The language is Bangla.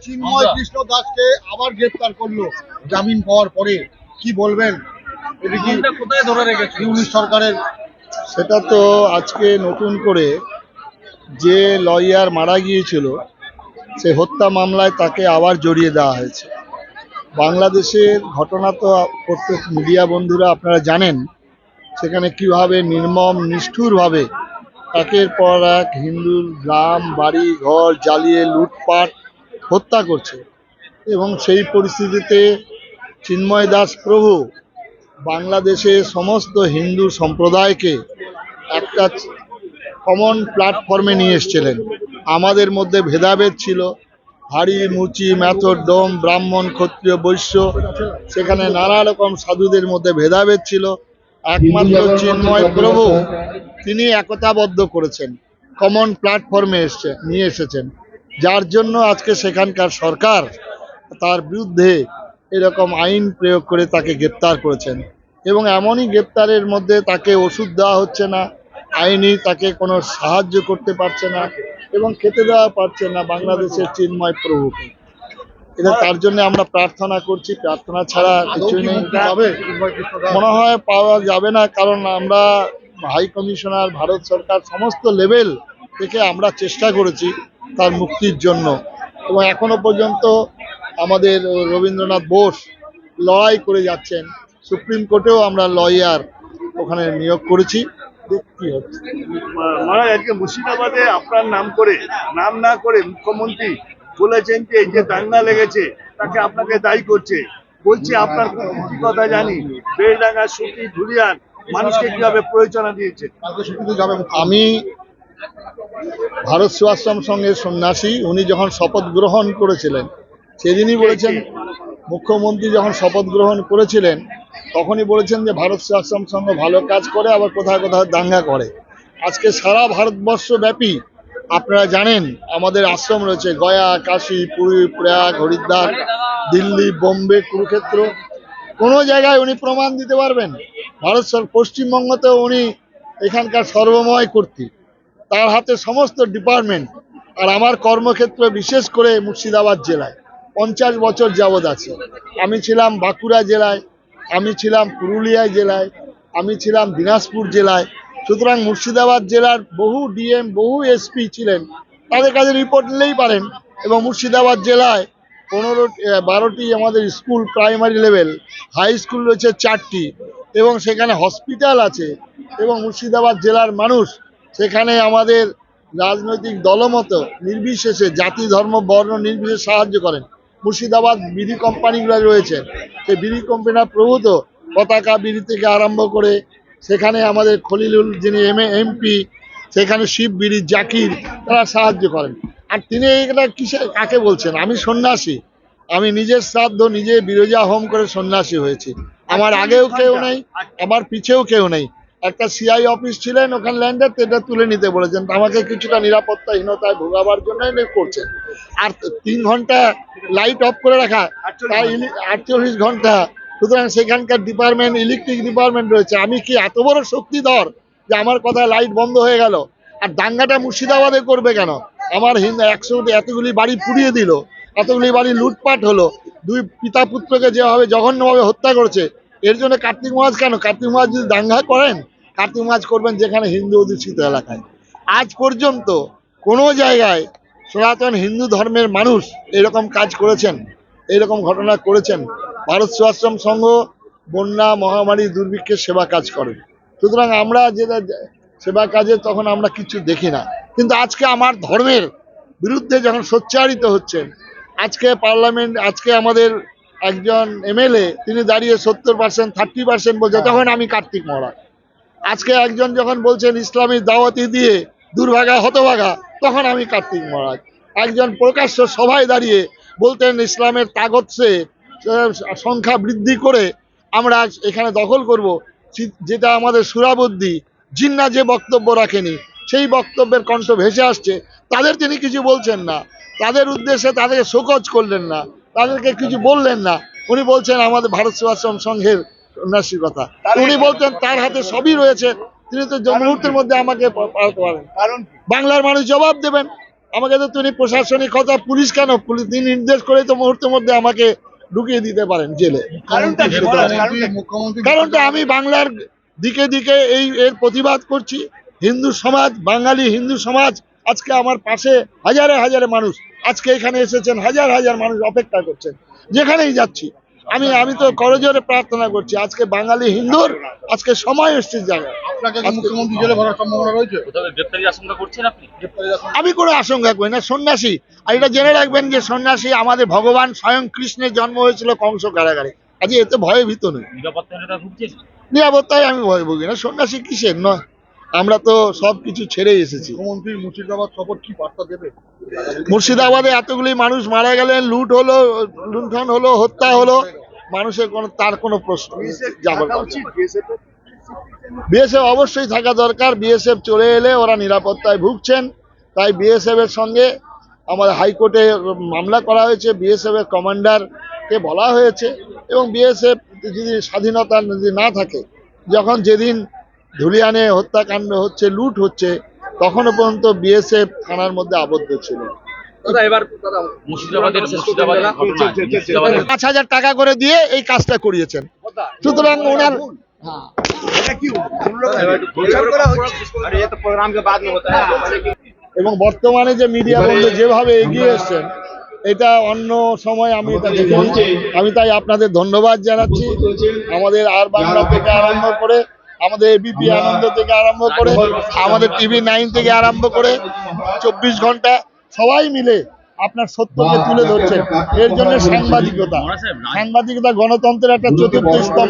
চিন্ময় কৃষ্ণ দাসকে আবার গ্রেফতার করলো জামিন পাওয়ার পরে, কি বলবেন? এটা কি কোথায় ধরে রেখেছে ইউনিশ সরকারের? সেটা তো আজকে নতুন করে যে লয়ার মারা গিয়েছিল সে হত্যা মামলায় তাকে আবার জড়িয়ে দেওয়া হয়েছে। বাংলাদেশের ঘটনা তো প্রত্যেক মিডিয়া বন্ধুরা আপনারা জানেন, সেখানে কিভাবে নির্মম নিষ্ঠুরভাবে একের পর এক হিন্দুর গ্রাম বাড়ি ঘর জ্বালিয়ে লুটপাট হত্যা করছে। এবং সেই পরিস্থিতিতে চিন্ময় দাস প্রভু বাংলাদেশে সমস্ত হিন্দু সম্প্রদায়কে একটা কমন প্ল্যাটফর্মে নিয়ে এসেছিলেন। আমাদের মধ্যে ভেদাভেদ ছিল, হাড়ি মুচি মেথর ডোম ব্রাহ্মণ ক্ষত্রিয় বৈশ্য, সেখানে নানা রকম সাধুদের মধ্যে ভেদাভেদ ছিল। একমাত্র চিন্ময় প্রভু তিনি একতাবদ্ধ করেছেন, কমন প্ল্যাটফর্মে নিয়ে এসেছেন, যার জন্য আজকে সেখানকার সরকার তার বিরুদ্ধে এরকম আইন প্রয়োগ করে তাকে গ্রেপ্তার করেছেন। এবং এমনই গ্রেপ্তারের মধ্যে তাকে ওষুধ দেওয়া হচ্ছে না, আইনি তাকে কোনো সাহায্য করতে পারছে না এবং খেতে দেওয়া পারছে না বাংলাদেশের চিন্ময় প্রভুকে। এটা তার জন্য আমরা প্রার্থনা করছি, প্রার্থনা ছাড়া কিছুই নেই। মনে হয় পাওয়া যাবে না, কারণ আমরা হাই কমিশনার ভারত সরকার সমস্ত লেভেল থেকে আমরা চেষ্টা করেছি তার মুক্তির জন্য, এবং এখনো পর্যন্ত আমাদের রবীন্দ্রনাথ বোস লড়াই করে যাচ্ছেন। সুপ্রিম কোর্টেও আমরা লয়ার ওখানে নিয়োগ করেছি, কি হচ্ছে। মহারাজ, আজকে মুর্শিদাবাদে আপনার নাম না করে মুখ্যমন্ত্রী বলেছেন যে এই যে দাঙ্গা লেগেছে তাকে আপনাকে দায়ী করছে, বলছে আপনার কথা জানি বেলডাঙ্গা সুতি ধুলিয়ান মানুষকে কিভাবে প্রয়োজনা দিয়েছে। আমি ভারত সেবাশ্রম সংঘের সন্ন্যাসী, উনি যখন শপথ গ্রহণ করেছিলেন সেদিনই বলেছেন, মুখ্যমন্ত্রী যখন শপথ গ্রহণ করেছিলেন তখনই বলেছেন যে ভারত সেবাশ্রম সংঘ ভালো কাজ করে, আবার কোথাও কোথাও দাঙ্গা করে। আজকে সারা ভারতবর্ষ ব্যাপী আপনারা জানেন আমাদের আশ্রম রয়েছে, গয়া, কাশী, পুরী, প্রয়াগ, হরিদ্বার, দিল্লি, বোম্বে, কুরুক্ষেত্র, কোনো জায়গায় উনি প্রমাণ দিতে পারবেন। ভারত পশ্চিমবঙ্গতেও উনি এখানকার সর্বময় কর্তৃ, তার হাতে সমস্ত ডিপার্টমেন্ট। আর আমার কর্মক্ষেত্র বিশেষ করে মুর্শিদাবাদ জেলায় 50 বছর যাবৎ আছে। আমি ছিলাম বাঁকুড়া জেলায়, আমি ছিলাম পুরুলিয়া জেলায়, আমি ছিলাম দিনাজপুর জেলায়। সুতরাং মুর্শিদাবাদ জেলার বহু ডিএম বহু এসপি ছিলেন, তাদের কাছে রিপোর্ট নিলেই পারেন। এবং মুর্শিদাবাদ জেলায় 12টি আমাদের school primary level, high school রয়েছে 4টি, এবং সেখানে হসপিটাল আছে। এবং মুর্শিদাবাদ জেলার মানুষ সেখানে আমাদের রাজনৈতিক দলমত নির্বিশেষে জাতি ধর্ম বর্ণ নির্বিশেষে সাহায্য করেন। মুর্শিদাবাদ বিড়ি কোম্পানিগুলো রয়েছে, সেই বিড়ি কোম্পানির প্রভূত পতাকা বিড়ি থেকে আরম্ভ করে সেখানে আমাদের খলিলুল যিনি এমপি, সেখানে শিব বিড়ি জাকির, তারা সাহায্য করেন। আর তিনি এটা কাকে বলছেন? আমি সন্ন্যাসী, আমি নিজের শ্রাদ্ধ নিজে বিরজা হোম করে সন্ন্যাসী হয়েছি। আমার আগেও কেউ নেই, আমার পিছেও কেউ নেই। একটা সিআই অফিস ছিলেন ওখানে ল্যান্ডার, এটা তুলে নিতে বলেছেন, আমাকে কিছুটা নিরাপত্তাহীনতায় ভোগাবার জন্য করছেন। আর 3 ঘন্টা লাইট অফ করে রাখা, তাই 48 ঘন্টা। সুতরাং সেখানকার ডিপার্টমেন্ট ইলেকট্রিক ডিপার্টমেন্ট রয়েছে, আমি কি এত বড় শক্তিধর যে আমার কথায় লাইট বন্ধ হয়ে গেল? আর দাঙ্গাটা মুর্শিদাবাদে করবে কেন? আমার এতগুলি বাড়ি পুড়িয়ে দিল, এতগুলি বাড়ি লুটপাট হলো, 2 পিতা পুত্রকে যেভাবে জঘন্যভাবে হত্যা করেছে, এর জন্য কার্তিক মহারাজ কেন? কার্তিক মহারাজ যদি দাঙ্গা করেন, কার্তিক মহারাজ করবেন যেখানে হিন্দু অধ্যুষিত এলাকায়। আজ পর্যন্ত কোনো জায়গায় সনাতন হিন্দু ধর্মের মানুষ এরকম কাজ করেছেন, এরকম ঘটনা করেছেন? ভারত সেবাশ্রম সংঘ বন্যা মহামারী দুর্ভিক্ষের সেবা কাজ করেন। সুতরাং আমরা যেটা সেবা কাজে তখন আমরা কিছু দেখি না, কিন্তু আজকে আমার ধর্মের বিরুদ্ধে যখন সোচ্চারিত হচ্ছেন, আজকে পার্লামেন্ট, আজকে আমাদের একজন এমএলএ তিনি দাঁড়িয়ে 70% 30% বলছে, তখন আমি কার্তিক মহারাজ। আজকে একজন যখন বলছেন ইসলামী দাওয়াতি দিয়ে দুর্ভাগা হতভাগা, তখন আমি কার্তিক মহারাজ। একজন প্রকাশ্য সভায় দাঁড়িয়ে বলতেন ইসলামের তাগতসে সংখ্যা বৃদ্ধি করে আমরা এখানে দখল করব, যেটা আমাদের সুরাবুদ্ধি জিন্না যে বক্তব্য রাখেনি সেই বক্তব্যের কণ্ঠ ভেসে আসছে, তাদের তিনি কিছু বলছেন না, তাদের উদ্দেশ্যে তাদেরকে শোকজ করলেন না, তাদেরকে কিছু বললেন না। উনি বলছেন আমাদের ভারত সেবাশ্রম সংঘের সন্ন্যাসীর কথা, উনি বলতেন তার হাতে সবই রয়েছে, তিনি তো মুহূর্তের মধ্যে আমাকে পাঠাতে পারেন। কারণ বাংলার মানুষ জবাব দেবেন। আমাকে তো তিনি প্রশাসনিক কথা, পুলিশ কেন, তিনি নির্দেশ করে তো মুহূর্তের মধ্যে আমাকে ঢুকিয়ে দিতে পারেন জেলে। কারণটা কি মহারাজ? মুখ্যমন্ত্রী কারণটা আমি বাংলার দিকে দিকে এর প্রতিবাদ করছি। হিন্দু সমাজ, বাঙালি হিন্দু সমাজ আজকে আমার পাশে, হাজারে হাজারে মানুষ আজকে এখানে এসেছেন, হাজার হাজার মানুষ অপেক্ষা করছেন। যেখানেই যাচ্ছি আমি তো করজোরে প্রার্থনা করছি, আজকে বাঙালি হিন্দুর আজকে সময় এসছে জায়গায়। আপনাকে কি মুখ্যমন্ত্রী জেলে ভরার সম্ভাবনা রয়েছে? গ্রেপ্তারির আশঙ্কা করছেন আপনি? আমি কোনো আশঙ্কা করি না। সন্ন্যাসী, আর এটা জেনে রাখবেন যে সন্ন্যাসী আমাদের ভগবান স্বয়ং কৃষ্ণের জন্ম হয়েছিল কংস কারাগারে। আজকে এতে ভয়ে ভীত নই, নিরাপত্তা ভুগছেন? নিরাপত্তায় আমি ভয় ভুগি না। সন্ন্যাসী কিসের নয়, আমরা তো সবকিছু ছেড়ে এসেছি। মুখ্যমন্ত্রীর মুর্শিদাবাদ সফর কি বার্তা দেবে? মুর্শিদাবাদে এতগুলি মানুষ মারা গেলেন, লুট হলো, লুণ্ঠন হলো, হত্যা হলো, মানুষের কোনো তার কোনো প্রশ্ন যাবার থাকা উচিত BSF এর? বিএসএফ অবশ্যই থাকা দরকার। বিএসএফ চলে এলে ওরা নিরাপত্তায় ভুগছেন, তাই বিএসএফ এর সঙ্গে আমাদের হাইকোর্টে মামলা করা হয়েছে। বিএসএফ এর কমান্ডারকে বলা হয়েছে, এবং বিএসএফ যদি স্বাধীনতা যদি না থাকে, যখন যেদিন ধুলিয়ানে হত্যাকাণ্ড হচ্ছে, লুট হচ্ছে, তখনও পর্যন্ত বিএসএফ থানার মধ্যে আবদ্ধ ছিল। মুর্শিদাবাদের ঘটনা, 5,000 টাকা করে দিয়ে এই কাজটা করিয়েছেন। সুতরাং ওনার এটা কি প্রচার করা হচ্ছে? এবং বর্তমানে যে মিডিয়া বন্ধু যেভাবে এগিয়ে এসছেন, এটা অন্য সময় আমি এটা দেখিনি। আমি তাই আপনাদের ধন্যবাদ জানাচ্ছি। আমাদের আর বাংলা থেকে আরম্ভ করে, আমাদের এবিপি আনন্দ থেকে আরম্ভ করে, আমাদের TV9 থেকে আরম্ভ করে 24 ঘন্টা সবাই মিলে আপনার সত্যকে তুলে ধরছেন। এর জন্য সাংবাদিকতা, গণতন্ত্রের একটা চতুর্থ স্তম্ভ।